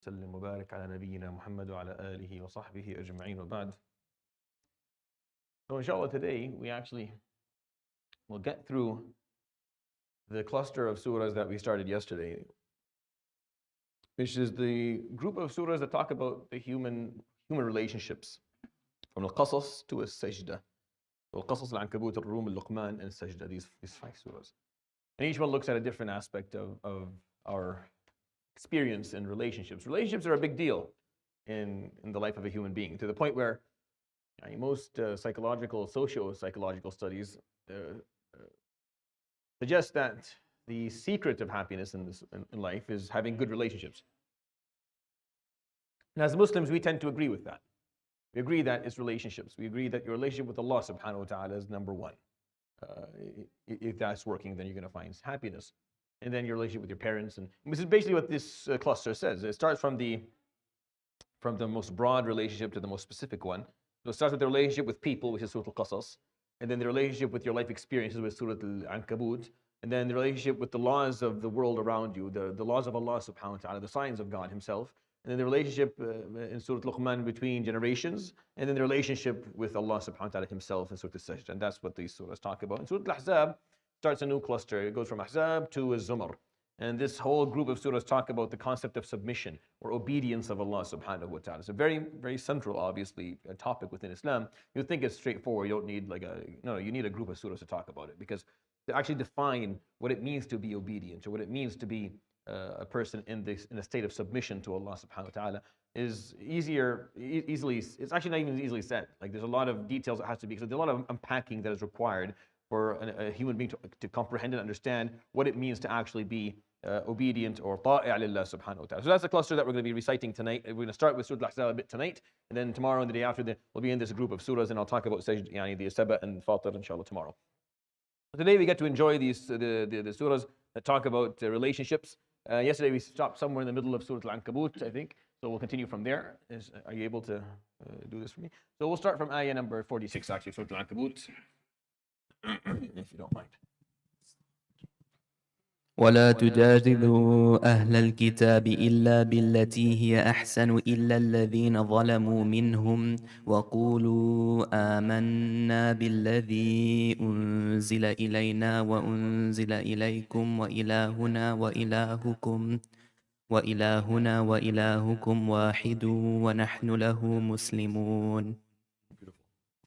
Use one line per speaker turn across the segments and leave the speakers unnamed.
وسلم وبارك على نبينا محمد وعلى آله وصحبه أجمعين وبعد. So inshallah today we actually will get through the cluster of surahs that we started yesterday, which is the group of surahs that talk about the human relationships, from Al-Qasas to Al-Sajda. Al-Qasas, Al-Ankaboot, Al-Rum, Al-Luqman, and Sajda, these 5 surahs. And each one looks at a different aspect of our experience in relationships. Relationships are a big deal in the life of a human being, to the point where most socio-psychological studies suggest that the secret of happiness in life is having good relationships. And as Muslims, we tend to agree with that. We agree that it's relationships. We agree that your relationship with Allah subhanahu wa ta'ala is number one. If that's working, then you're going to find happiness. And then your relationship with your parents. And this is basically what this cluster says. It starts from the most broad relationship to the most specific one. So it starts with the relationship with people, which is Surat Al-Qasas. And then the relationship with your life experiences with Surat Al-Ankaboot. And then the relationship with the laws of the world around you, the laws of Allah subhanahu wa ta'ala, the signs of God Himself. And then the relationship in Surat Luqman between generations. And then the relationship with Allah subhanahu wa ta'ala Himself in Surat Al-Sajda. And that's what these surahs talk about. And Surat Al-Ahzab starts a new cluster. It goes from Ahzab to Zumar. And this whole group of surahs talk about the concept of submission or obedience of Allah subhanahu wa ta'ala. It's a very, very central, obviously, topic within Islam. You think it's straightforward. You don't need you need a group of surahs to talk about it, because to actually define what it means to be obedient or what it means to be a person in a state of submission to Allah subhanahu wa ta'ala is it's actually not even easily said. Like, there's a lot of details that has to be, so there's a lot of unpacking that is required for a human being to comprehend and understand what it means to actually be obedient or ta'i' lillah subhanahu wa ta'ala. So that's the cluster that we're going to be reciting tonight. We're going to start with Surat Al-Ahzab a bit tonight, and then tomorrow and the day after, we'll be in this group of surahs, and I'll talk about the Sabah and Fatir inshallah tomorrow. Today we get to enjoy the surahs that talk about relationships. Yesterday we stopped somewhere in the middle of Surat Al-Ankaboot, I think. So we'll continue from there. Are you able to do this for me? So we'll start from ayah number 46, actually, Surat Al-Ankaboot, if you don't mind.
ولا تجادلوا أهل الكتاب إلا بالتي هي أحسن إلا الذين ظلموا منهم وقولوا آمنا بالذي أنزل إلينا وأنزل إليكم وإلهنا وإلهكم واحد ونحن له مسلمون.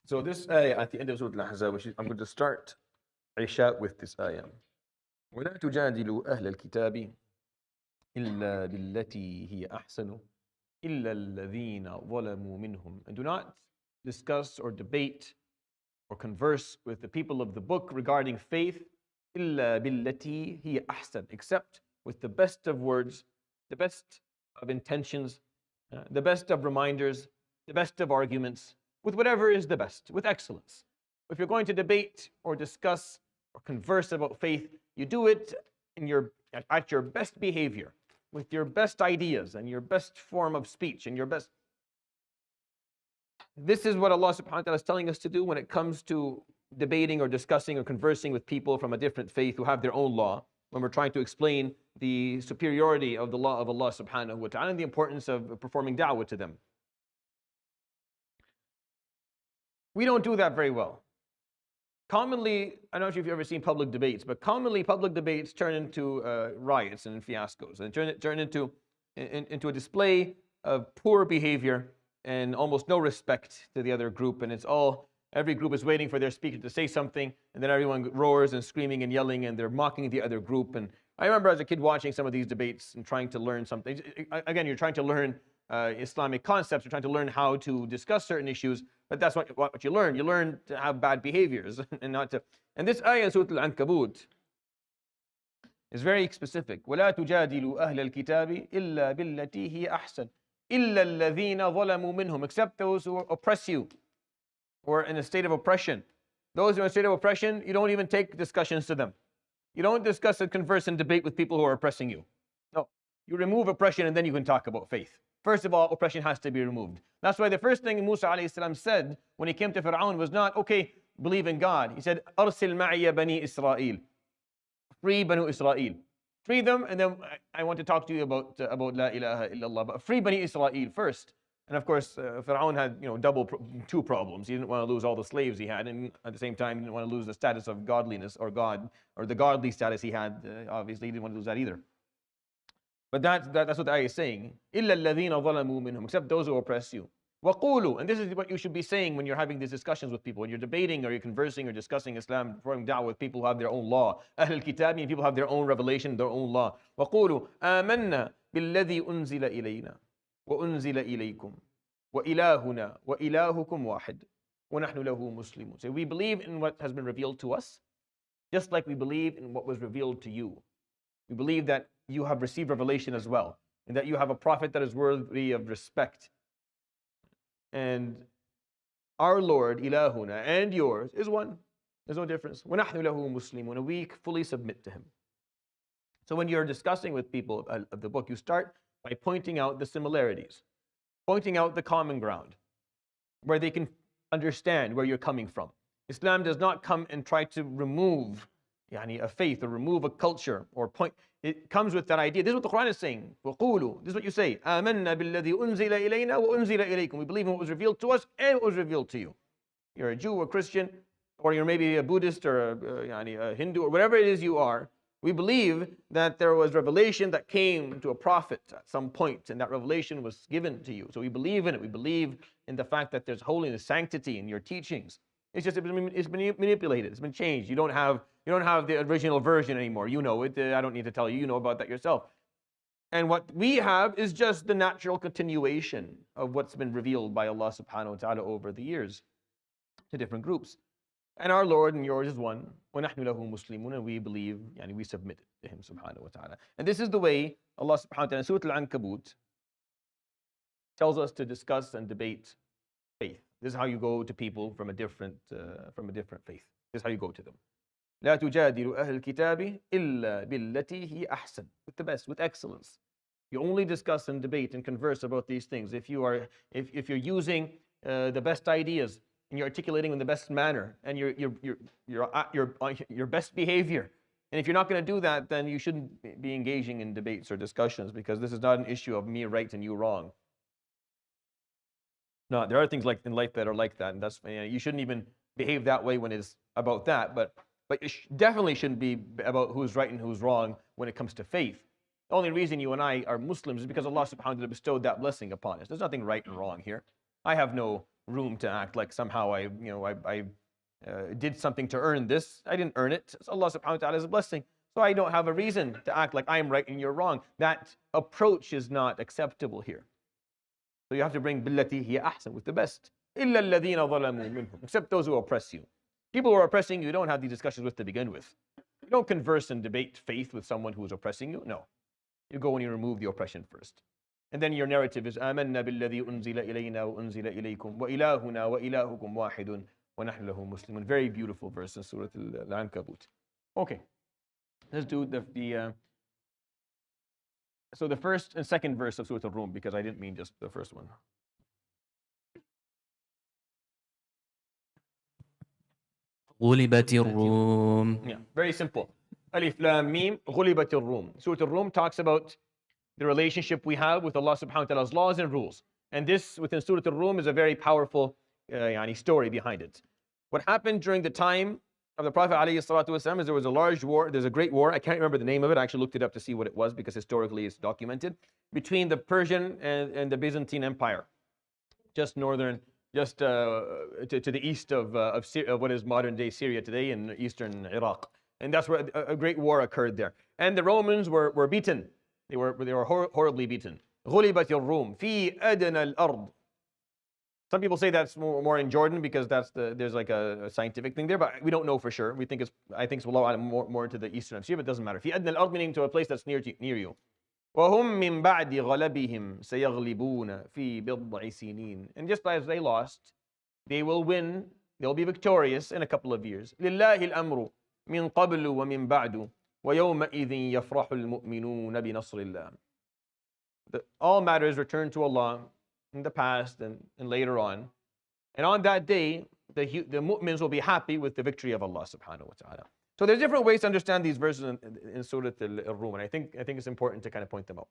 So this ayah at the end of Surah Al-Ahzab, which I'm going to start Isha with this ayah. ولا تجادلوا أهل الكتاب إلا بالتي هي أحسن إلا الذين ظلموا منهم. And do not discuss or debate or converse with the people of the book regarding faith إلا بالتي هي أحسن, except with the best of words, the best of intentions, the best of reminders, the best of arguments, with whatever is the best, with excellence. If you're going to debate or discuss or converse about faith, you do it at your best behavior, with your best ideas and your best form of speech and your best. This is what Allah subhanahu wa ta'ala is telling us to do when it comes to debating or discussing or conversing with people from a different faith who have their own law, when we're trying to explain the superiority of the law of Allah subhanahu wa ta'ala and the importance of performing da'wah to them. We don't do that very well. Commonly, I don't know if you've ever seen public debates, but commonly public debates turn into riots and fiascos, and turn into a display of poor behavior and almost no respect to the other group. And every group is waiting for their speaker to say something, and then everyone roars and screaming and yelling, and they're mocking the other group. And I remember as a kid watching some of these debates and trying to learn something. Again, you're trying to learn Islamic concepts, you're trying to learn how to discuss certain issues, but that's what you learn. You learn to have bad behaviors and not to. And this ayah in Surat Al-Ankabut is very specific. وَلَا تُجَادِلُوا أَهْلَ الْكِتَابِ إِلَّا بِالَّتِي هِيَ أَحْسَنُ إِلَّا الَّذِينَ ظَلَمُوا مِنْهُم, except those who oppress you or in a state of oppression. Those who are in a state of oppression, you don't even take discussions to them. You don't discuss and converse and debate with people who are oppressing you. No, you remove oppression and then you can talk about faith. First of all, oppression has to be removed. That's why the first thing Musa alayhi salam said when he came to Fir'aun was not, okay, believe in God. He said, أَرْسِلْ مَعِيَ بَنِي إِسْرَائِيل, free Banu Israel. Free them, and then I want to talk to you about La ilaha illallah. But free Bani Israel first. And of course, Fir'aun had two problems. He didn't want to lose all the slaves he had, and at the same time, he didn't want to lose the status of godliness or God, or the godly status he had. Obviously, he didn't want to lose that either. But that's what the ayah is saying. إِلَّا الَّذِينَ ظَلَمُوا مِنْهُمْ, except those who oppress you. وَقُولُوا, and this is what you should be saying when you're having these discussions with people, when you're debating or you're conversing or discussing Islam, performing da'wah with people who have their own law. Ahl al-Kitab, and people have their own revelation, their own law. وَقُولُوا آمَنَّا بِالَّذِي أُنزِلَ إِلَيْنَا وَأُنزِلَ إِلَيْكُمْ وَإِلَهُنَا وَإِلَهُكُمْ وَاحِدٌ وَنَحْنُ لَهُ مُسْلِمُونَ. So we believe in what has been revealed to us, just like we believe in what was revealed to you. We believe that you have received revelation as well, and that you have a prophet that is worthy of respect. And our Lord, ilahuna, and yours is one. There's no difference. وَنَحْنُ لَهُ مُسْلِمُونَ, and we fully submit to him. So when you're discussing with people of the book, you start by pointing out the similarities, pointing out the common ground, where they can understand where you're coming from. Islam does not come and try to remove a faith or remove a culture or point. It comes with that idea. This is what the Quran is saying. وَقُولُوا, this is what you say. آمَنَّا بِالَّذِي أُنزِلَ إِلَيْنَا وَأُنزِلَ إِلَيْكُم. We believe in what was revealed to us and what was revealed to you. You're a Jew or Christian, or you're maybe a Buddhist or a Hindu, or whatever it is you are. We believe that there was revelation that came to a prophet at some point, and that revelation was given to you. So we believe in it. We believe in the fact that there's holiness, sanctity in your teachings. It's just it's been manipulated. It's been changed. You don't have the original version anymore. You know it. I don't need to tell you. You know about that yourself. And what we have is just the natural continuation of what's been revealed by Allah subhanahu wa ta'ala over the years to different groups. And our Lord and yours is one. وَنَحْنُ لَهُ مُسْلِمُونَ, and we believe, we submit to him subhanahu wa ta'ala. And this is the way Allah subhanahu wa ta'ala in Surat Al-Ankaboot tells us to discuss and debate faith. This is how you go to people from a different faith. This is how you go to them. لا تجادل أهل الكتاب إلا بالتي هي أحسن, with the best, with excellence. You only discuss and debate and converse about these things if you're using the best ideas and you're articulating in the best manner and your best behavior. And if you're not going to do that, then you shouldn't be engaging in debates or discussions, because this is not an issue of me right and you wrong. No, there are things like in life that are like that, and that's you shouldn't even behave that way when it's about that. But it definitely shouldn't be about who's right and who's wrong when it comes to faith. The only reason you and I are Muslims is because Allah subhanahu wa ta'ala bestowed that blessing upon us. There's nothing right and wrong here. I have no room to act like somehow I did something to earn this. I didn't earn it. It's Allah subhanahu wa ta'ala's blessing. So I don't have a reason to act like I'm right and you're wrong. That approach is not acceptable here. So you have to bring billati hiya ahsan, with the best. إِلَّا الَّذِينَ ظَلَمُوا مِنْهُمْ, except those who oppress you. People who are oppressing you, don't have these discussions with to begin with. You don't converse and debate faith with someone who is oppressing you. No. You go and you remove the oppression first. And then your narrative is آمَنَّا بِالَّذِي أُنزِلَ إِلَيْنَا وَأُنزِلَ إِلَيْكُمْ وَإِلَهُنَا وَإِلَهُكُمْ وَاحِدٌ وَنَحْنُ لَهُ مُسْلِمُونَ. Very beautiful verse in Surat Al-Ankaboot. Okay. Let's do so the first and second verse of Surat Al-Rum, because I didn't mean just the first one.
غُلِبَتِ الرُّومُ.
Yeah, very simple. Alif Lam Mim, غُلِبَتِ الرُّومُ. Surat Al-Rum talks about the relationship we have with Allah subhanahu wa ta'ala's laws and rules. And this within Surat Al-Rum is a very powerful story behind it. What happened during the time of the Prophet ﷺ is there was a large war, there's a great war, I can't remember the name of it, I actually looked it up to see what it was because historically it's documented, between the Persian and the Byzantine Empire, just to the east of what is modern day Syria today in eastern Iraq. And that's where a great war occurred there. And the Romans were beaten. They were horribly beaten. غُلِبَتِ الرُّومُ فِي أَدْنَى الْأَرْضِ. Some people say that's more in Jordan because there's like a scientific thing there, but we don't know for sure. I think it's more to the eastern of Syria, but it doesn't matter. في أدنى الأرض, meaning to a place that's near you. وَهُمْ مِنْ بَعْدِ غَلَبِهِمْ سَيَغْلِبُونَ فِي بِضْعِ سِنِينَ. And just as they lost, they will win, they'll be victorious in a couple of years. لِلَّهِ الْأَمْرُ مِنْ قَبْلُ وَمِنْ بَعْدُ وَيَوْمَئِذٍ يَفْرَحُ الْمُؤْمِنُونَ بِنَصْرِ اللَّهِ. All matters return to Allah in the past and later on. And on that day, the mu'mins will be happy with the victory of Allah subhanahu wa ta'ala. So there's different ways to understand these verses in Surat Al-Rum, and I think it's important to kind of point them out.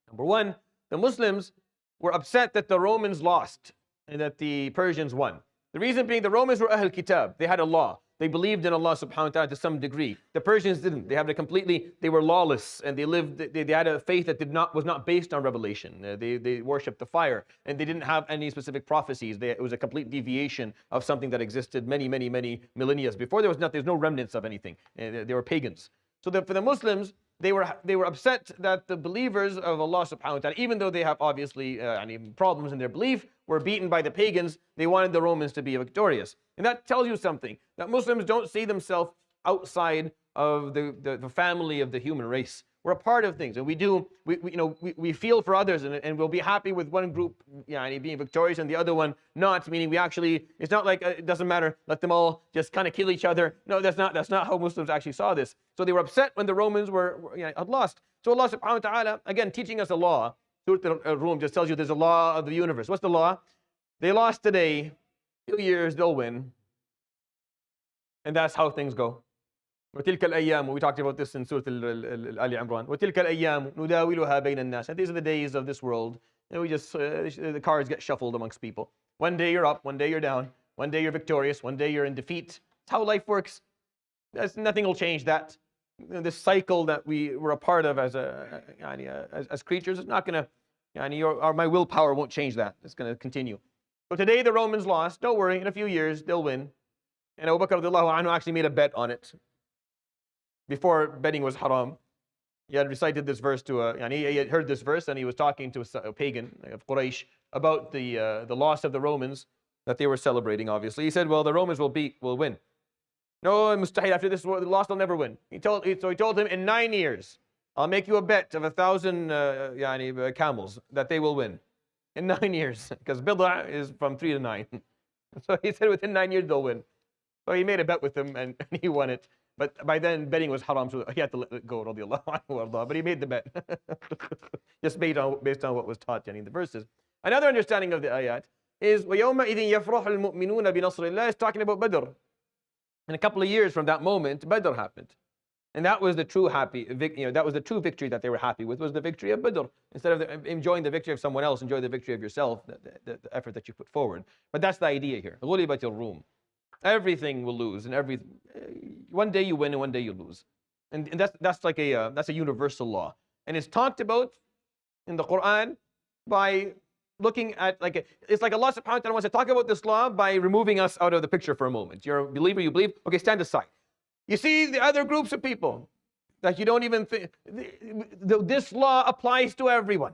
Number one, the Muslims were upset that the Romans lost and that the Persians won. The reason being, the Romans were Ahl Kitab. They had a law. They believed in Allah subhanahu wa ta'ala to some degree. The Persians didn't. They were lawless, and they had a faith that was not based on revelation. They worshipped the fire, and they didn't have any specific prophecies. It was a complete deviation of something that existed many millennia before. There's no remnants of anything. They were pagans. So for the Muslims, they were upset that the believers of Allah subhanahu wa ta'ala, even though they have obviously problems in their belief, were beaten by the pagans. They wanted the Romans to be victorious. And that tells you something, that Muslims don't see themselves outside of the family of the human race. We're a part of things, and we feel for others, and we'll be happy with one group being victorious and the other one not, meaning it's not like it doesn't matter, let them all just kind of kill each other. No, that's not how Muslims actually saw this. So they were upset when the Romans had lost. So Allah subhanahu wa ta'ala, again, teaching us a law. Surat Al-Rum just tells you there's a law of the universe. What's the law? They lost today, 2 years they'll win. And that's how things go. وتلك الأيام, we talked about this in Surah Ali Imran. وتلك الأيام نداولها بين الناس. And these are the days of this world. And the cards get shuffled amongst people. One day you're up, one day you're down, one day you're victorious, one day you're in defeat. That's how life works. Nothing will change that. This cycle that we were a part of as creatures is not going to, my willpower won't change that. It's going to continue. So today the Romans lost. Don't worry, in a few years they'll win. And Abu Bakr radiallahu anhu actually made a bet on it. Before betting was haram, he had recited this verse he had heard this verse, and he was talking to a pagan of Quraysh about the loss of the Romans that they were celebrating, obviously. He said, well, the Romans will win. No, mustahil, after this the loss, they'll never win. So he told him, in 9 years, I'll make you a bet of 1,000 camels that they will win. In 9 years, because bid'ah is from 3 to 9. So he said within 9 years they'll win. So he made a bet with him, and he won it. But by then, betting was haram, so he had to let it go, radiallahu anhu. But he made the bet. Just based on what was taught in the verses. Another understanding of the ayat is, وَيَوْمَئِذٍ يَفْرَحُ الْمُؤْمِنُونَ بِنَصْرِ اللَّهِ. It's talking about Badr. And a couple of years from that moment, Badr happened. And that was the true victory that they were happy with, was the victory of Badr. Instead of enjoying the victory of someone else, enjoy the victory of yourself, the effort that you put forward. But that's the idea here. غُلِبَتِ الرُّومِ. Everything will lose, and one day you win and one day you lose. And that's a universal law. And it's talked about in the Quran by looking at, it's like Allah subhanahu wa ta'ala wants to talk about this law by removing us out of the picture for a moment. You're a believer, you believe, okay, stand aside. You see the other groups of people that you don't even think, this law applies to everyone.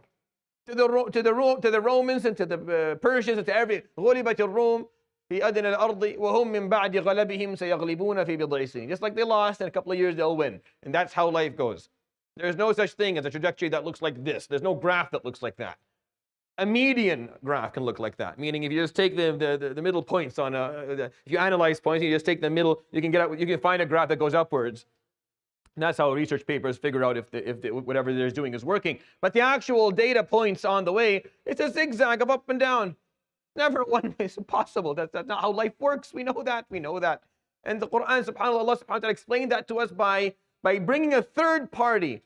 To the Romans and to the Persians and to every غُلِبَتِ الرُّومِ في أدنى الأرض وهم من بعد غلبهم سيغلبون في بضع سنين. Just like they lost, in a couple of years they'll win. And that's how life goes. There's no such thing as a trajectory that looks like this. There's no graph that looks like that. A median graph can look like that. Meaning, if you just take the middle points on if you analyze points, you just take the middle, you can find a graph that goes upwards. And that's how research papers figure out if whatever they're doing is working. But the actual data points on the way, it's a zigzag of up and down. Never one way. It's impossible. That's not how life works. We know that. And the Quran, subhanAllah, Allah subhanahu wa ta'ala explained that to us by bringing a third party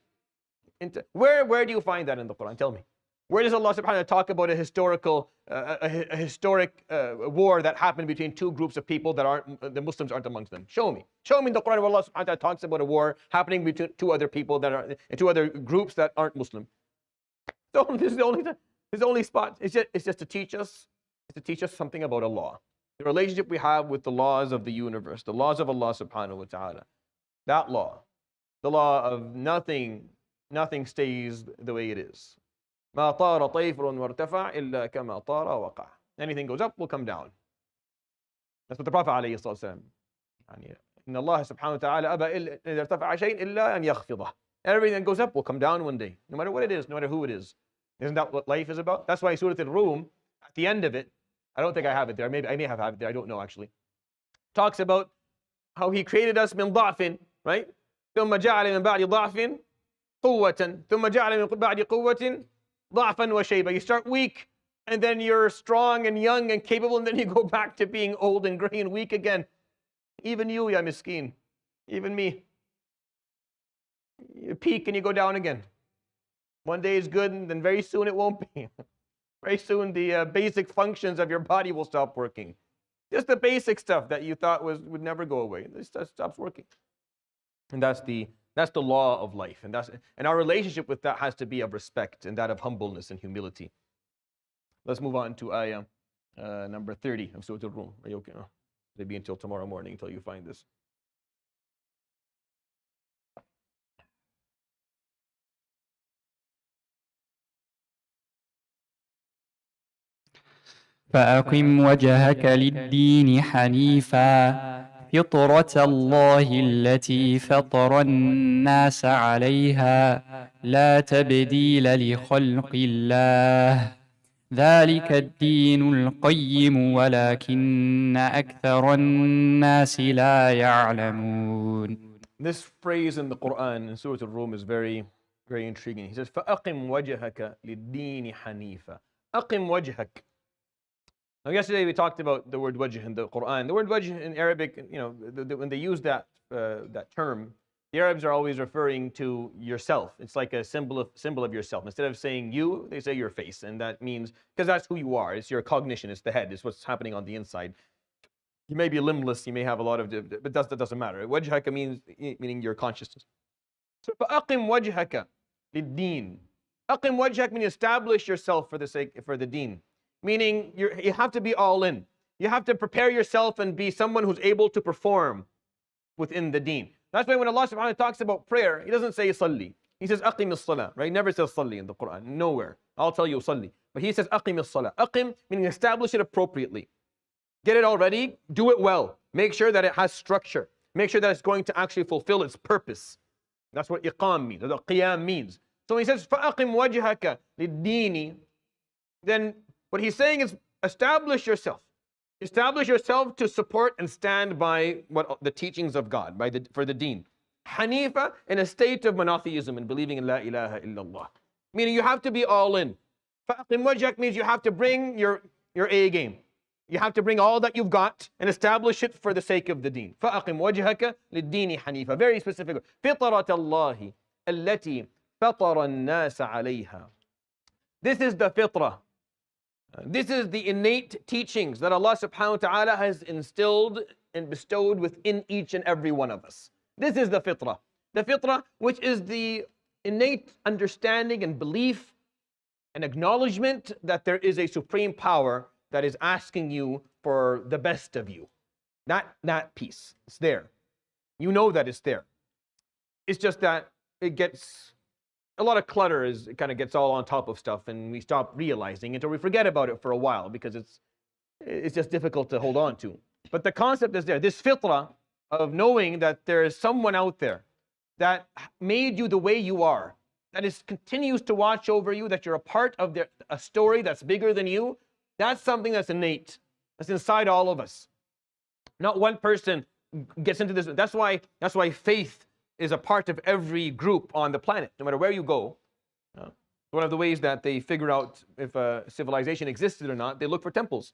into. Where do you find that in the Quran? Tell me. Where does Allah subhanahu wa ta'ala talk about a historic war that happened between two groups of people that the Muslims aren't amongst them? Show me. Show me in the Quran where Allah subhanahu wa ta'ala talks about a war happening between two other people two other groups that aren't Muslim. So this is the only spot. It's just to teach us. To teach us something about Allah. The relationship we have with the laws of the universe, the laws of Allah subhanahu wa ta'ala. That law, the law of nothing stays the way it is. ما طار طير وارتفع إلا كما طار وقع. Anything goes up will come down. That's what the Prophet عليه الصلاة والسلام. إن الله سبحانه وتعالى أبى إذا ارتفع شيء إلا أن يخفضه. Everything that goes up will come down one day, no matter what it is, no matter who it is. Isn't that what life is about? That's why Surat Al-Rum, at the end of it, I don't think I have it there. Maybe I may have it there. I don't know actually. Talks about how He created us من ضعف, right? ثم جعل من بعد ضعف قوة ثم جعل من بعد قوة ضعفا وشيبة. You start weak, and then you're strong and young and capable, and then you go back to being old and gray and weak again. Even you, ya miskin. Even me. You peak and you go down again. One day is good, and then very soon it won't be. Very soon the basic functions of your body will stop working. Just the basic stuff that you thought would never go away. This stuff stops working. And that's the law of life. And our relationship with that has to be of respect and that of humbleness and humility. Let's move on to ayah number 30 of Surat Al-Rum. Are you okay? Oh, maybe until tomorrow morning until you find this.
فأقم وجهك للدين حنيفا فطرة الله التي فطر الناس عليها لا تبديل لخلق الله ذلك الدين القيم ولكن أكثر الناس لا يعلمون.
This phrase in the Quran in Surah Al-Rum is very, very intriguing. He says, فَأَقِمْ وَجْهَكَ لِلدِّينِ حَنِيفًا. أَقِمْ وَجْهَكَ. Now, yesterday we talked about the word wajh in the Quran. The word wajh in Arabic, when they use that term, the Arabs are always referring to yourself. It's like a symbol of yourself. Instead of saying you, they say your face, and that means because that's who you are. It's your cognition. It's the head. It's what's happening on the inside. You may be limbless. You may have a lot of, but that doesn't matter. Wajhaka meaning your consciousness. So, فَأَقِمْ وَجْهَكَ لِلدِّينِ. أَقِمْ وَجْهَكَ means establish yourself for the deen. Meaning you have to be all in. You have to prepare yourself and be someone who's able to perform within the deen. That's why when Allah subhanahu wa ta'ala talks about prayer, He doesn't say salli. He says aqim as-salah, right? He never says salli in the Quran, nowhere. I'll tell you salli. But He says aqim as-salah. Aqim meaning establish it appropriately. Get it all ready, do it well. Make sure that it has structure. Make sure that it's going to actually fulfill its purpose. That's what iqam means, that's what qiyam means. So when He says فَأَقِمْ وَجْهَكَ لِلدِّينِ, then what He's saying is establish yourself. Establish yourself to support and stand by the teachings of God, for the deen. Hanifa, in a state of monotheism and believing in La ilaha illallah. Meaning you have to be all in. Fa'aqim wajhak means you have to bring your A game. You have to bring all that you've got and establish it for the sake of the deen. Fa'aqim wajhaka lid-dini hanifa. Very specific. Fitrat Allahi allati fatara an-nas alayha. This is the fitrah. This is the innate teachings that Allah subhanahu wa ta'ala has instilled and bestowed within each and every one of us. This is the fitrah. The fitrah, which is the innate understanding and belief and acknowledgement that there is a supreme power that is asking you for the best of you. That piece. It's there. You know that it's there. It's just that it gets a lot of clutter. It kind of gets all on top of stuff, and we stop realizing it, or we forget about it for a while because it's just difficult to hold on to. But the concept is there. This fitrah of knowing that there is someone out there that made you the way you are, that continues to watch over you, that you're a part of a story that's bigger than you. That's something that's innate. That's inside all of us. Not one person gets into this. That's why faith is a part of every group on the planet, no matter where you go. One of the ways that they figure out if a civilization existed or not, they look for temples.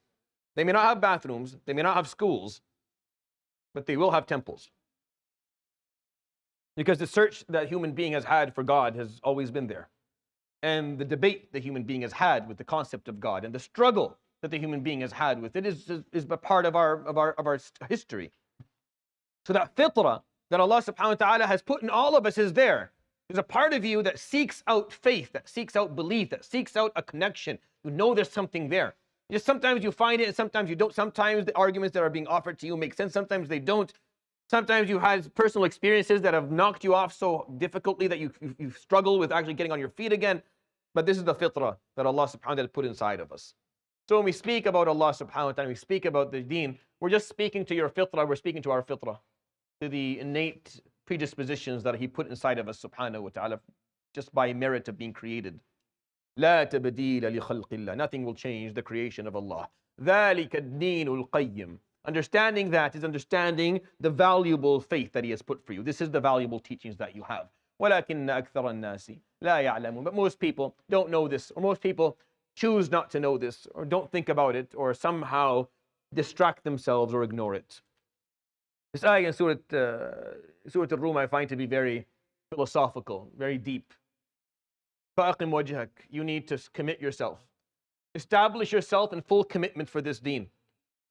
They may not have bathrooms, they may not have schools, but they will have temples. Because the search that human being has had for God has always been there. And the debate the human being has had with the concept of God and the struggle that the human being has had with it is a part of our history. So that fitrah that Allah subhanahu wa ta'ala has put in all of us is there. There's a part of you that seeks out faith, that seeks out belief, that seeks out a connection. You know there's something there. Just sometimes you find it and sometimes you don't. Sometimes the arguments that are being offered to you make sense. Sometimes they don't. Sometimes you had personal experiences that have knocked you off so difficultly that you struggle with actually getting on your feet again. But this is the fitrah that Allah subhanahu wa ta'ala put inside of us. So when we speak about Allah subhanahu wa ta'ala, we speak about the deen, we're just speaking to your fitrah, we're speaking to our fitrah, to the innate predispositions that He put inside of us subhanahu wa ta'ala, just by merit of being created. لا تبديل لخلق الله. Nothing will change the creation of Allah. ذلك الدين القيم. Understanding that is understanding the valuable faith that He has put for you. This is the valuable teachings that you have. ولكن أكثر الناس لا يعلمون. But most people don't know this, or most people choose not to know this, or don't think about it, or somehow distract themselves or ignore it. This ayah in Surat Surat Al-Rum I find to be very philosophical, very deep. فَأَقِمْ وَجْهَكَ. You need to commit yourself. Establish yourself in full commitment for this deen.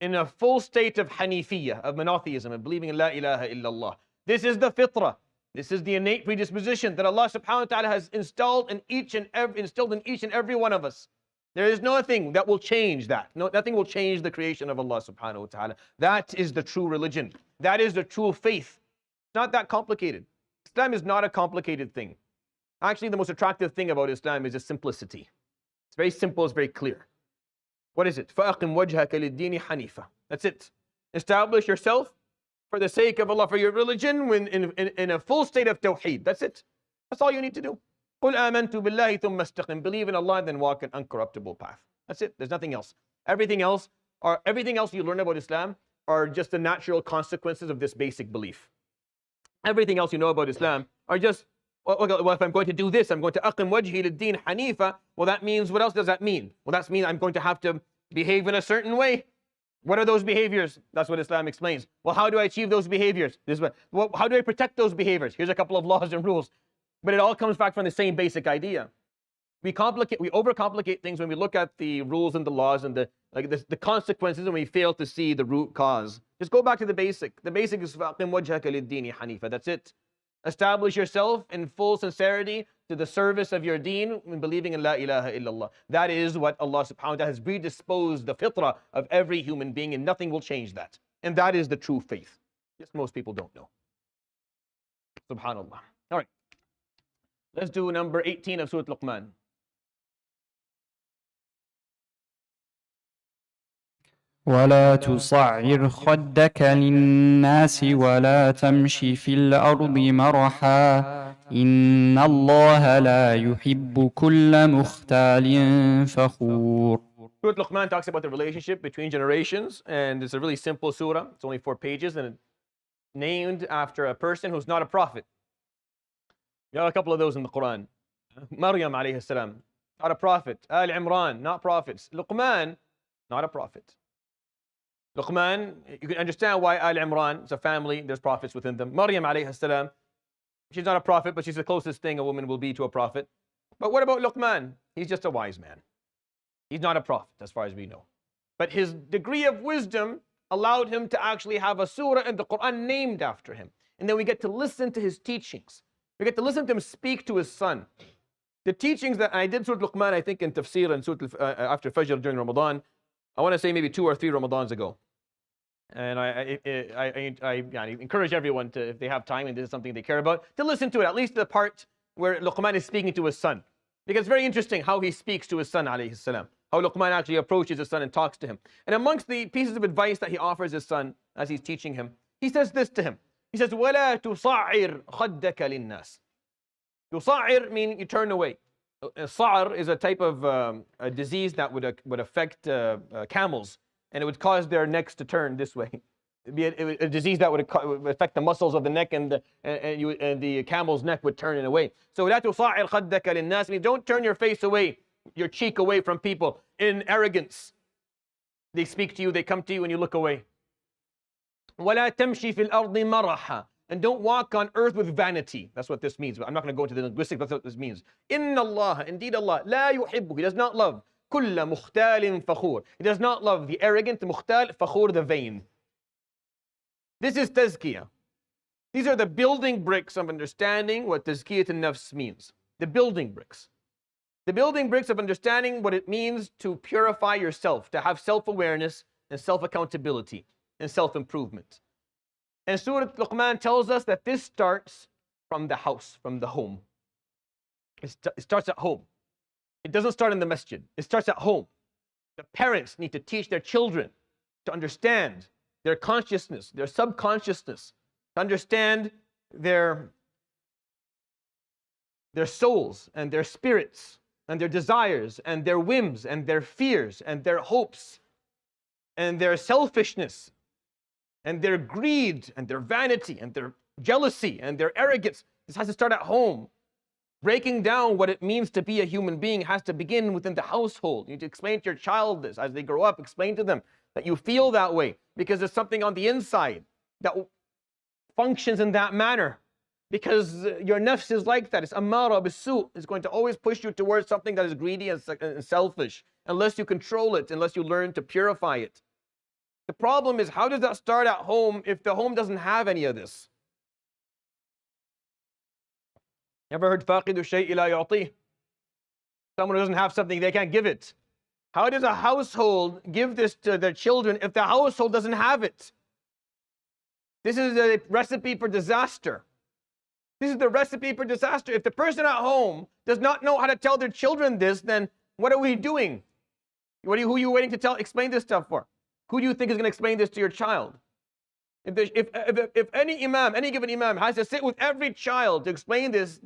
In a full state of Hanifiyya, of monotheism, of believing in La ilaha illallah. This is the fitrah. This is the innate predisposition that Allah subhanahu wa ta'ala has instilled in each and every one of us. There is nothing that will change that. Nothing will change the creation of Allah subhanahu wa ta'ala. That is the true religion. That is the true faith. It's not that complicated. Islam is not a complicated thing. Actually, the most attractive thing about Islam is its simplicity. It's very simple, it's very clear. What is it? فَأَقِمْ وَجْهَكَ لِلدِّينِ حَنِيفًا. That's it. Establish yourself for the sake of Allah, for your religion, in a full state of tawheed. That's it. That's all you need to do. قُلْ آمَنْتُ بِاللَّهِ ثُمَّ اسْتَقِمْ. Believe in Allah and then walk an uncorruptible path. That's it. There's nothing else. Everything else you learn about Islam are just the natural consequences of this basic belief. Everything else you know about Islam are just, well, if I'm going to do this, I'm going to أَقِمْ وَجْهِي لِلدِّينِ حَنِيفًا. Well, that means, what else does that mean? Well, that means I'm going to have to behave in a certain way. What are those behaviors? That's what Islam explains. Well, how do I achieve those behaviors? How do I protect those behaviors? Here's a couple of laws and rules. But it all comes back from the same basic idea. We overcomplicate things when we look at the rules and the laws and the consequences, and we fail to see the root cause. Just go back to the basic. The basic is فَأَقِمْ وَجْهَكَ لِلدِّينِ حَنِيفًا. That's it. Establish yourself in full sincerity to the service of your deen in believing in La ilaha illallah. That is what Allah subhanahu wa ta'ala has predisposed the fitrah of every human being, and nothing will change that. And that is the true faith. Just most people don't know. Subhanallah. All right. Let's do number 18 of Surah Luqman.
ولا تصعر خدك للناس ولا تمش في الأرض مرحا إن الله لا يحب كل مختال فخور.
Surah Luqman talks about the relationship between generations, and it's a really simple surah. It's only 4 pages, and it's named after a person who's not a prophet. You have a couple of those in the Quran. Maryam alayhi salam, not a prophet. Al Imran, not prophets. Luqman, not a prophet. Luqman, you can understand why Al Imran, it's a family, there's prophets within them. Maryam alayhi salam, she's not a prophet, but she's the closest thing a woman will be to a prophet. But what about Luqman? He's just a wise man. He's not a prophet as far as we know. But his degree of wisdom allowed him to actually have a surah in the Quran named after him. And then we get to listen to his teachings. We get to listen to him speak to his son. The teachings that I did Surah Luqman, I think in tafsir and after Fajr during Ramadan, I want to say maybe 2 or 3 Ramadans ago. And I encourage everyone to, if they have time and this is something they care about, to listen to it, at least the part where Luqman is speaking to his son. Because it's very interesting how he speaks to his son, alayhi salam. How Luqman actually approaches his son and talks to him. And amongst the pieces of advice that he offers his son as he's teaching him, he says this to him. He says, وَلَا تُصَعِّرْ خَدَّكَ لِلنَّاسِ. Tusa'ir means you turn away. Sa'ar is a type of a disease that would affect camels, and it would cause their necks to turn this way. It'd be a disease that would affect the muscles of the neck, and the camel's neck would turn in a way. So la tusa'ir khaddaka linnas means don't turn your face away, your cheek away from people in arrogance. They speak to you, they come to you, and you look away. وَلَا تَمْشِي فِي الْأَرْضِ مَرَحًا. And don't walk on earth with vanity. That's what this means. I'm not going to go into the linguistics, but that's what this means. إِنَّ اللَّهَ, indeed Allah, لَا يُحِبُّ, He does not love, كُلَّ مُخْتَالٍ فَخُورٍ. He does not love the arrogant, the mukhtal, fakhur, the vain. This is tazkiyah. These are the building bricks of understanding what tazkiyat an-nafs means. The building bricks. The building bricks of understanding what it means to purify yourself, to have self-awareness and self-accountability and self-improvement. And Surah Luqman tells us that this starts from the house, from the home. It starts at home. It doesn't start in the masjid. It starts at home. The parents need to teach their children to understand their consciousness, their subconsciousness, to understand their souls and their spirits and their desires and their whims and their fears and their hopes and their selfishness and their greed and their vanity and their jealousy and their arrogance. This has to start at home. Breaking down what it means to be a human being has to begin within the household. You need to explain to your child this as they grow up. Explain to them that you feel that way because there's something on the inside that functions in that manner. Because your nafs is like that. It's ammara bisu. It's going to always push you towards something that is greedy and selfish, unless you control it, unless you learn to purify it. The problem is, how does that start at home if the home doesn't have any of this? Ever heard faqidu shay'i la yu'tih? Someone who doesn't have something, they can't give it. How does a household give this to their children if the household doesn't have it? This is a recipe for disaster. This is the recipe for disaster. If the person at home does not know how to tell their children this, then what are we doing? Who are you waiting to explain this stuff for? Who do you think is going to explain this to your child? If any imam, any given imam has to sit with every child to explain this,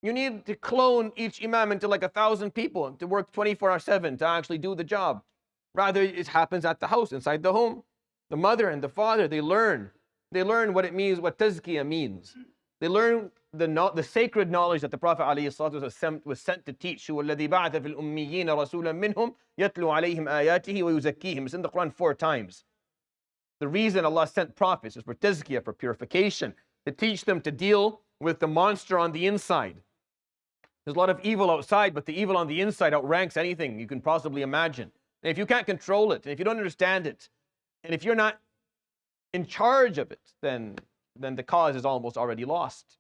you need to clone each imam into like 1,000 people to work 24/7 to actually do the job. Rather, it happens at the house, inside the home. The mother and the father, they learn what it means, what tazkiyah means. They learn the sacred knowledge that the Prophet ﷺ was sent to teach. هُوَ الَّذِي بَعَثَ فِي الْأُمِّيِّينَ رَسُولًا مِّنْهُمْ يَتْلُو عَلَيْهِمْ آيَاتِهِ وَيُزَكِّيهِمْ. It's in the Quran 4 times. The reason Allah sent prophets is for tazkiyah, for purification, to teach them to deal with the monster on the inside. There's a lot of evil outside, but the evil on the inside outranks anything you can possibly imagine. And if you can't control it, and if you don't understand it, and if you're not in charge of it, then the cause is almost already lost.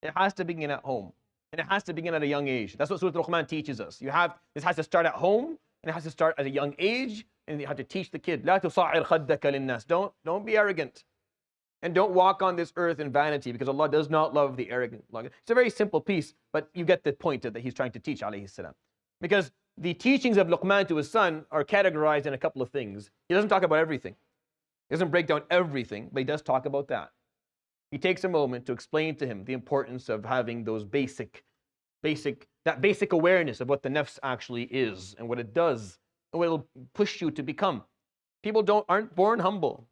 It has to begin at home, and it has to begin at a young age. That's what Surat Al-Rahman teaches us. This has to start at home, and it has to start at a young age, and you have to teach the kid. لا تصعر خدك للناس. Don't be arrogant, and don't walk on this earth in vanity, because Allah does not love the arrogant. It's a very simple piece, but you get the point that He's trying to teach, alayhi salam. Because the teachings of Luqman to his son are categorized in a couple of things. He doesn't talk about everything. He doesn't break down everything, but he does talk about that. He takes a moment to explain to him the importance of having those basic awareness of what the nafs actually is and what it does and what it'll push you to become. People aren't born humble.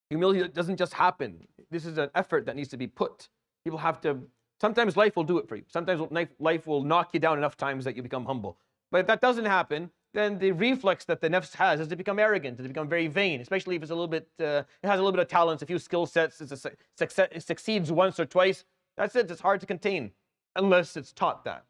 Humility doesn't just happen. This is an effort that needs to be put. People have to. Sometimes life will do it for you. Sometimes life will knock you down enough times that you become humble. But if that doesn't happen, then the reflex that the nafs has is to become arrogant, to become very vain, especially if it's it has a little bit of talents, a few skill sets, it succeeds once or twice. That's it. It's hard to contain unless it's taught that.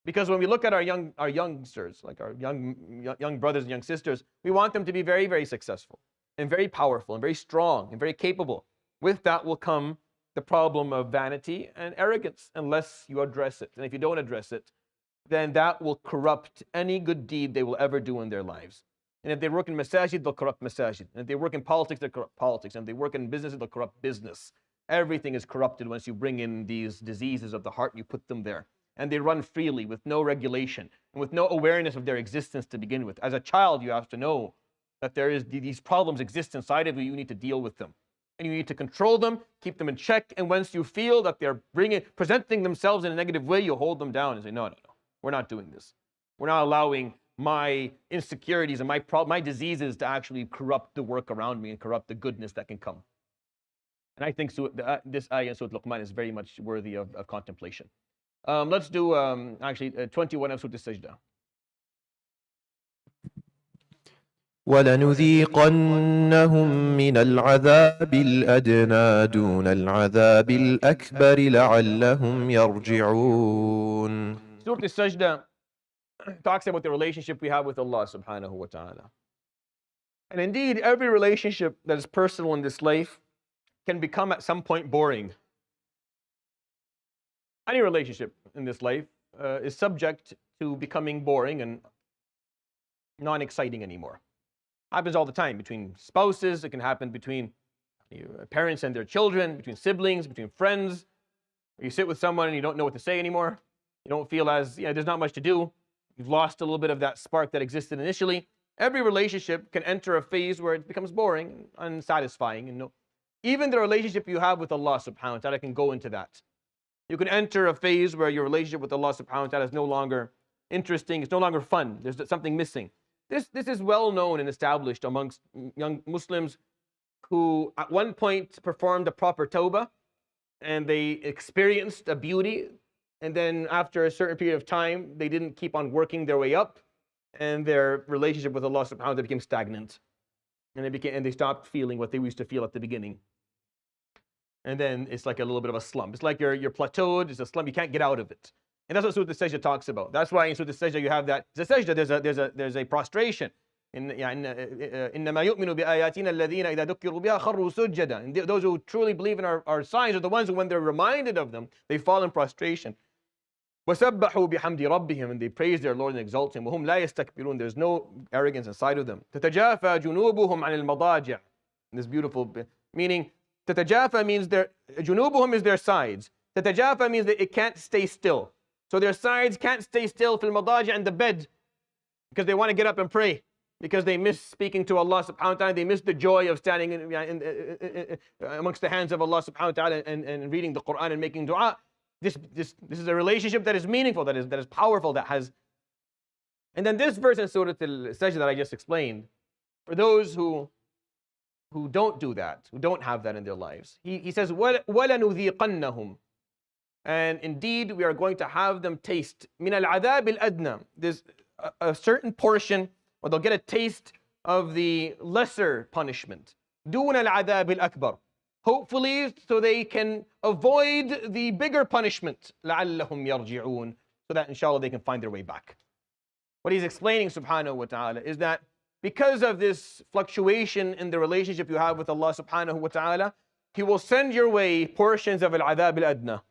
Because when we look at our youngsters, like our young brothers and young sisters, we want them to be very, very successful and very powerful and very strong and very capable. With that will come the problem of vanity and arrogance unless you address it. And if you don't address it, then that will corrupt any good deed they will ever do in their lives. And if they work in masajid, they'll corrupt masajid. And if they work in politics, they'll corrupt politics. And if they work in business, they'll corrupt business. Everything is corrupted once you bring in these diseases of the heart and you put them there. And they run freely with no regulation and with no awareness of their existence to begin with. As a child, you have to know that these problems exist inside of you. You need to deal with them. And you need to control them, keep them in check. And once you feel that they're presenting themselves in a negative way, you hold them down and say, no. We're not doing this. We're not allowing my insecurities and my diseases to actually corrupt the work around me and corrupt the goodness that can come. And I think this ayah in Surat Luqman is very much worthy of contemplation. Let's do 21 of Surat Al-Sajdah.
وَلَنُذِيقَنَّهُم مِّنَ الْعَذَابِ الْأَدْنَىٰ دُونَ الْعَذَابِ الْأَكْبَرِ لَعَلَّهُمْ يَرْجِعُونَ.
Surat Al-Sajdah talks about the relationship we have with Allah subhanahu wa ta'ala. And indeed, every relationship that is personal in this life can become at some point boring. Any relationship in this life is subject to becoming boring and non-exciting anymore. Happens all the time between spouses. It can happen between parents and their children, between siblings, between friends. You sit with someone and you don't know what to say anymore. You don't feel there's not much to do. You've lost a little bit of that spark that existed initially. Every relationship can enter a phase where it becomes boring, unsatisfying. And even the relationship you have with Allah subhanahu wa ta'ala can go into that. You can enter a phase where your relationship with Allah subhanahu wa ta'ala is no longer interesting, it's no longer fun. There's something missing. This is well known and established amongst young Muslims who at one point performed a proper tawbah and they experienced a beauty, and then after a certain period of time they didn't keep on working their way up and their relationship with Allah subhanahu wa ta'ala became stagnant. And they stopped feeling what they used to feel at the beginning. And then it's like a little bit of a slump. It's like you're plateaued, it's a slump, you can't get out of it. And that's what Surat Al-Sajdah talks about. That's why in Surat Al-Sajdah you have that. The Sajdah, there's a prostration. إنما يؤمن بآياتنا الذين إذا ذكروا بها خروا سجدا. And those who truly believe in our signs are the ones who, when they're reminded of them, they fall in prostration. وسبحوا بحمد ربهم, and they praise their Lord and exalt Him. وهم لا يستكبرون, there's no arrogance inside of them. تتجافى جنوبهم عن المضاجع. This beautiful, meaning تتجافى means جنوبهم is their sides. تتجافى means that it can't stay still. So their sides can't stay still في المضاجع, in the bed, because they want to get up and pray. Because they miss speaking to Allah subhanahu wa ta'ala, they miss the joy of standing amongst the hands of Allah subhanahu wa ta'ala and reading the Quran and making dua. This is a relationship that is meaningful, that is powerful, that has. And then this verse in Surah Al-Sajdah that I just explained, for those who don't do that, who don't have that in their lives, he says, وَلَنُذِيقَنَّهُمْ, and indeed we are going to have them taste مِنَ الْعَذَابِ الْأَدْنَى, there's a certain portion, or they'll get a taste of the lesser punishment. دون العذاب الأكبر. Hopefully, so they can avoid the bigger punishment. لعلهم يرجعون. So that inshallah they can find their way back. What he's explaining subhanahu wa ta'ala is that because of this fluctuation in the relationship you have with Allah subhanahu wa ta'ala, He will send your way portions of al-adhab al-adna.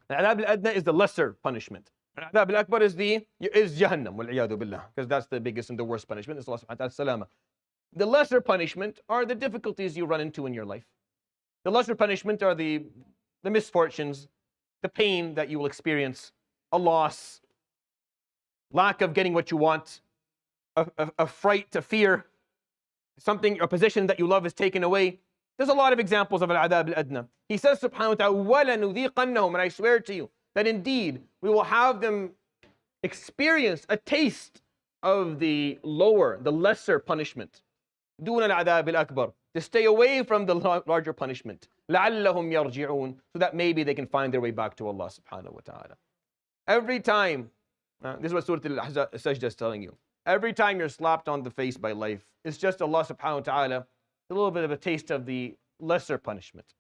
Al-adhab al-adna is the lesser punishment. Al-adhab al-akbar is Jahannam, wal-iyadu billah, because that's the biggest and the worst punishment. It's Allah subhanahu wa ta'ala salama. The lesser punishment are the difficulties you run into in your life. The lesser punishment are the misfortunes, the pain that you will experience, a loss, lack of getting what you want, a fright, a fear, a position that you love is taken away. There's a lot of examples of al-adhab al-adna. He says subhanahu wa ta'ala, وَلَنُذِيقَنَّهُمْ, and I swear to you, that indeed we will have them experience a taste of the lesser punishment. دون العذاب الأكبر, to stay away from the larger punishment. لعلهم يرجعون, so that maybe they can find their way back to Allah subhanahu wa ta'ala. Every time, this is what Surat Al-Sajdah is telling you. Every time you're slapped on the face by life, it's just Allah subhanahu wa ta'ala, a little bit of a taste of the lesser punishment,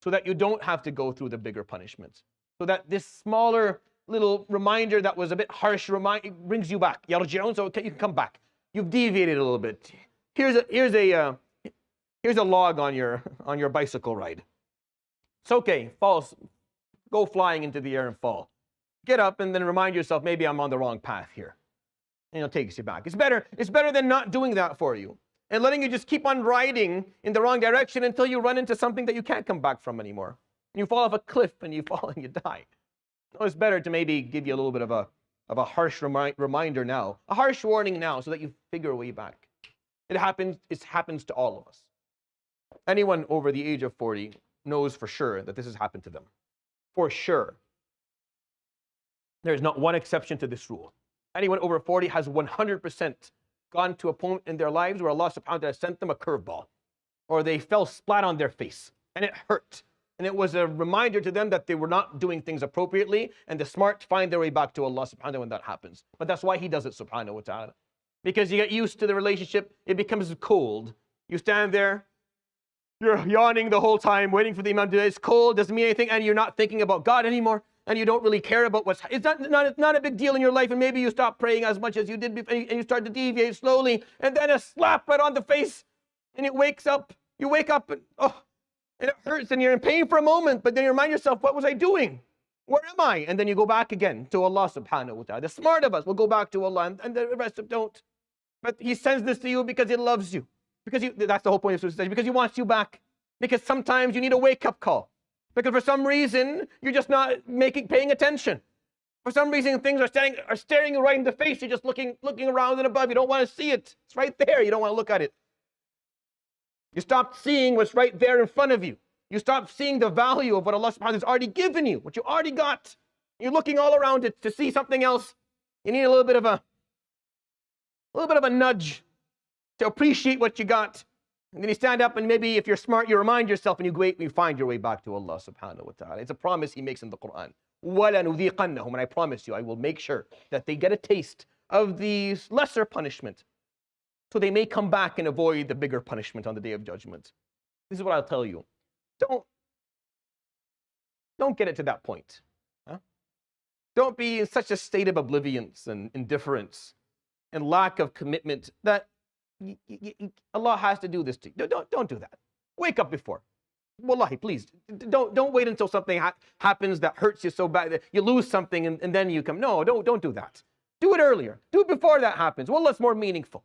so that you don't have to go through the bigger punishment. So that this smaller little reminder that was a bit harsh brings you back. يرجعون, so you can come back. You've deviated a little bit. Here's a log on your bicycle ride. It's okay, go flying into the air and fall. Get up and then remind yourself, maybe I'm on the wrong path here. And it takes you back. It's better than not doing that for you and letting you just keep on riding in the wrong direction until you run into something that you can't come back from anymore. And you fall off a cliff and you fall and you die. No, it's better to maybe give you a little bit of a harsh reminder now, a harsh warning now, so that you figure a way back. It happens to all of us. Anyone over the age of 40 knows for sure that this has happened to them. For sure. There's not one exception to this rule. Anyone over 40 has 100% gone to a point in their lives where Allah subhanahu wa ta'ala sent them a curveball, or they fell flat on their face and it hurt. And it was a reminder to them that they were not doing things appropriately, and the smart find their way back to Allah subhanahu wa ta'ala when that happens. But that's why He does it subhanahu wa ta'ala. Because you get used to the relationship, it becomes cold. You stand there, you're yawning the whole time, waiting for the imam to say it's cold, doesn't mean anything, and you're not thinking about God anymore, and you don't really care about it's not a big deal in your life, and maybe you stop praying as much as you did before, and you start to deviate slowly, and then a slap right on the face, and you wake up, and and it hurts, and you're in pain for a moment, but then you remind yourself, what was I doing? Where am I? And then you go back again to Allah subhanahu wa ta'ala. The smart of us will go back to Allah, and the rest of don't. But He sends this to you because He loves you. That's the whole point of suicide, because He wants you back. Because sometimes you need a wake-up call. Because for some reason, you're just not paying attention. For some reason, things are staring you right in the face. You're just looking around and above. You don't want to see it. It's right there. You don't want to look at it. You stop seeing what's right there in front of you. You stop seeing the value of what Allah subhanahu wa ta'ala has already given you, what you already got. You're looking all around it to see something else. You need a little bit of a nudge to appreciate what you got. And then you stand up, and maybe if you're smart, you remind yourself, and you find your way back to Allah subhanahu wa ta'ala. It's a promise He makes in the Quran. وَلَنُذِيقَنَّهُمْ, and I promise you, I will make sure that they get a taste of the lesser punishment. so they may come back and avoid the bigger punishment on the Day of Judgment. This is what I'll tell you. Don't get it to that point. Huh? Don't be in such a state of oblivience and indifference and lack of commitment that Allah has to do this to you. Don't do that. Wake up before. Wallahi, please. Don't wait until something happens that hurts you so bad that you lose something and then you come. No, don't do that. Do it earlier. Do it before that happens. Wallah, it's more meaningful.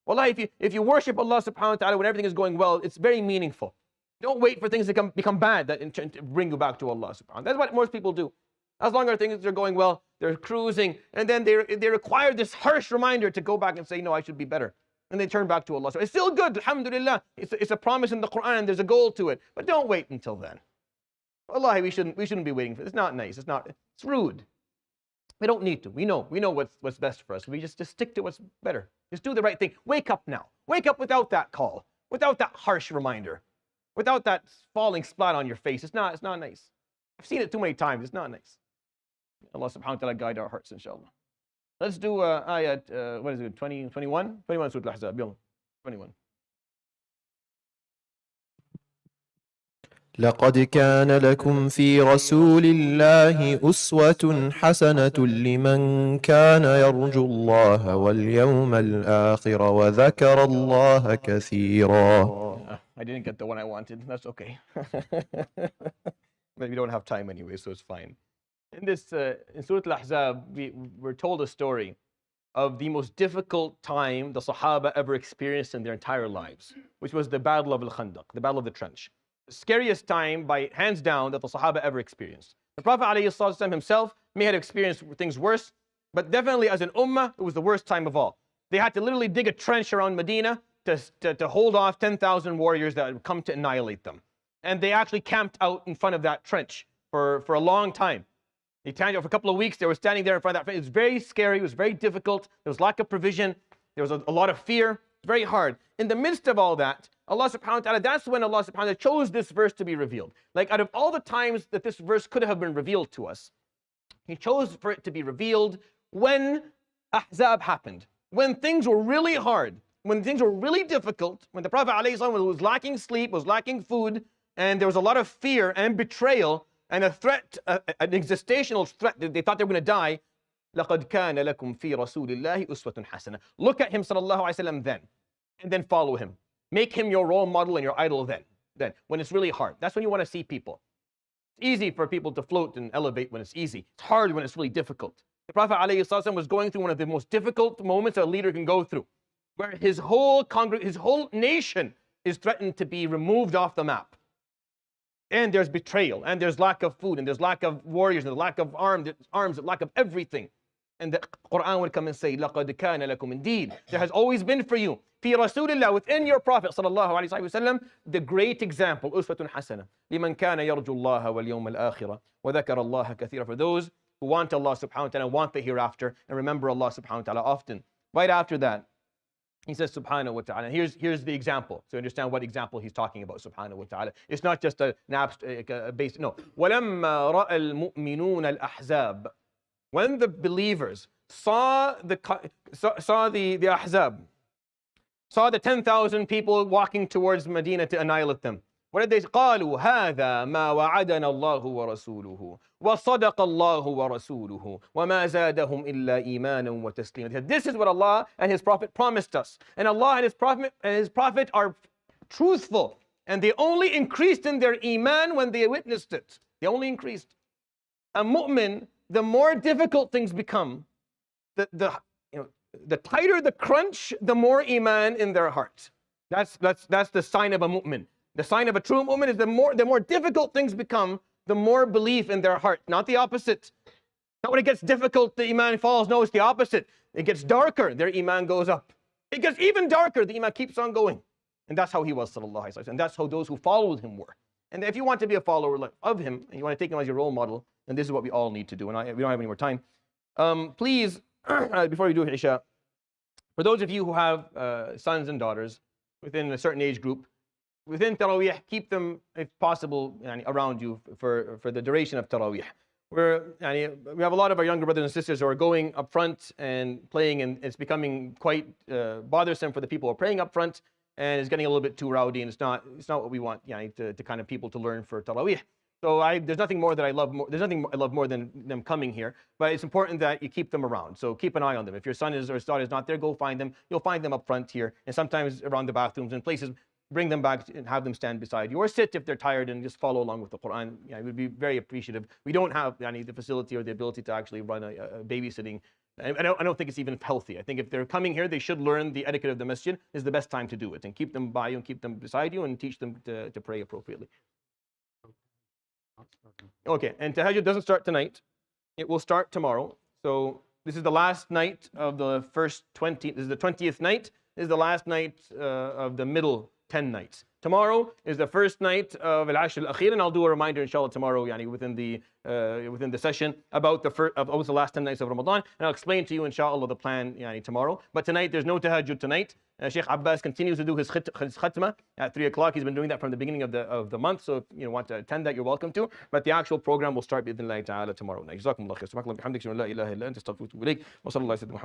Wallahi, if you worship Allah subhanahu wa ta'ala when everything is going well, it's very meaningful. Don't wait for things to become bad that to bring you back to Allah subhanahu wa ta'ala. That's what most people do. As long as things are going well, they're cruising, and then they require this harsh reminder to go back and say, no, I should be better. And they turn back to Allah. So it's still good, alhamdulillah. It's a promise in the Quran, and there's a goal to it. But don't wait until then. Wallahi, we shouldn't be waiting for it. It's not nice. It's rude. We don't need to. We know what's best for us. We just stick to what's better. Just do the right thing. Wake up now. Wake up without that call, without that harsh reminder, without that falling splat on your face. It's not nice. I've seen it too many times. It's not nice. Allah subhanahu wa ta'ala guide our hearts, inshallah. Let's do ayat, what is it, 20, 21? 21 Surat Al-Ahzab, 21.
لقد كان لكم في رسول الله أسوة حسنة لمن كان يرجو الله واليوم الآخر وذكر الله كثيرا.
I didn't get the one I wanted. That's okay. But we don't have time anyway, so it's fine. In Surat Al-Ahzab, we're told a story of the most difficult time the Sahaba ever experienced in their entire lives, which was the Battle of Al-Khandaq, the Battle of the Trench. The scariest time, by hands down, that the Sahaba ever experienced. The Prophet ﷺ himself may have experienced things worse, but definitely as an ummah, it was the worst time of all. They had to literally dig a trench around Medina to hold off 10,000 warriors that would come to annihilate them. And they actually camped out in front of that trench for a long time. They camped out for a couple of weeks. They were standing there in front of that trench. It was very scary. It was very difficult. There was lack of provision. There was a lot of fear. It's very hard. In the midst of all that, Allah subhanahu wa ta'ala, that's when Allah subhanahu wa ta'ala chose this verse to be revealed. Like out of all the times that this verse could have been revealed to us, He chose for it to be revealed when Ahzab happened. When things were really hard, when things were really difficult, when the Prophet ﷺ was lacking sleep, was lacking food, and there was a lot of fear and betrayal and a threat, an existential threat, they thought they were going to die. لَقَدْ كَانَ لَكُمْ فِي رَسُولِ اللَّهِ أُسْوَةٌ حَسَنَةٌ. Look at him sallallahu alaihi wasallam then, and then follow him. Make him your role model and your idol then, when it's really hard. That's when you want to see people. It's easy for people to float and elevate when it's easy. It's hard when it's really difficult. The Prophet ﷺ was going through one of the most difficult moments a leader can go through, where his whole nation is threatened to be removed off the map. And there's betrayal, and there's lack of food, and there's lack of warriors, and there's lack of arms, lack of everything. And the Quran would come and say, لَقَدْ كَانَ لَكُمْ. Indeed, there has always been for you, في رسول الله, within your Prophet sallallahu alaihi wasallam, the great example, أسوة حسنة, لمن كان يرجو الله واليوم الآخرة وذكر الله كثيرا. For those who want Allah subhanahu wa ta'ala, want the hereafter, and remember Allah subhanahu wa ta'ala often. Right after that, He says subhanahu wa ta'ala. Here's the example. So you understand what example he's talking about, subhanahu wa ta'ala. It's not just a basic, no. وَلَمَّا رَأَى الْمُؤْمِنُونَ الْأَحْزَابَ. When the believers saw the Ahzab, saw the 10,000 people walking towards Medina to annihilate them, what did they say? قَالُوا هَذَا مَا وَعَدَنَا اللَّهُ وَرَسُولُهُ وَصَدَقَ اللَّهُ وَرَسُولُهُ وَمَا زَادَهُمْ إِلَّا إِيمَانًا وَتَسْلِيمًا. This is what Allah and His Prophet promised us. And Allah and His Prophet are truthful. And they only increased in their iman when they witnessed it. They only increased. A mu'min, the more difficult things become, the tighter the crunch, the more iman in their heart. That's the sign of a mu'min. The sign of a true mu'min is the more difficult things become, the more belief in their heart. Not the opposite. Not when it gets difficult, the iman falls. No, it's the opposite. It gets darker, their iman goes up. It gets even darker, the iman keeps on going. And that's how he was, sallallahu alaihi wasallam. And that's how those who followed him were. And if you want to be a follower of him, and you want to take him as your role model, then this is what we all need to do. And we don't have any more time. Please, before we do Isha, for those of you who have sons and daughters within a certain age group, within Taraweeh, keep them, if possible, around you for the duration of Taraweeh. we have a lot of our younger brothers and sisters who are going up front and playing, and it's becoming quite bothersome for the people who are praying up front, and it's getting a little bit too rowdy, and it's not what we want to kind of people to learn for Taraweeh. So there's nothing more that I love more. There's nothing I love more than them coming here. But it's important that you keep them around. So keep an eye on them. If your son or daughter is not there, go find them. You'll find them up front here, and sometimes around the bathrooms and places. Bring them back and have them stand beside you, or sit if they're tired and just follow along with the Quran. It would be very appreciative. We don't have the facility or the ability to actually run a babysitting. I don't think it's even healthy. I think if they're coming here, they should learn the etiquette of the masjid. Is the best time to do it, and keep them by you and keep them beside you and teach them to pray appropriately. Okay, and tahajjud doesn't start tonight. It will start tomorrow. So this is the last night of the first 20. This is the 20th night. This is the last night of the middle 10 nights. Tomorrow is the first night of Al-Ashr Al-Akhir, and I'll do a reminder inshallah tomorrow within the session about the last 10 nights of Ramadan, and I'll explain to you inshallah the plan tomorrow. But tonight there's no tahajjud tonight. Sheikh Abbas continues to do his khatma at 3 o'clock. He's been doing that from the beginning of the month, so if you want to attend that, you're welcome to. But the actual program will start bi-idhnillahi ta'ala tomorrow night. Jazakumullah khair. Subhanakallah bihamdika la ilaha illa anta astaghfiruka wa atubu ilayk. Wa sallallahu alaihi wa sallam.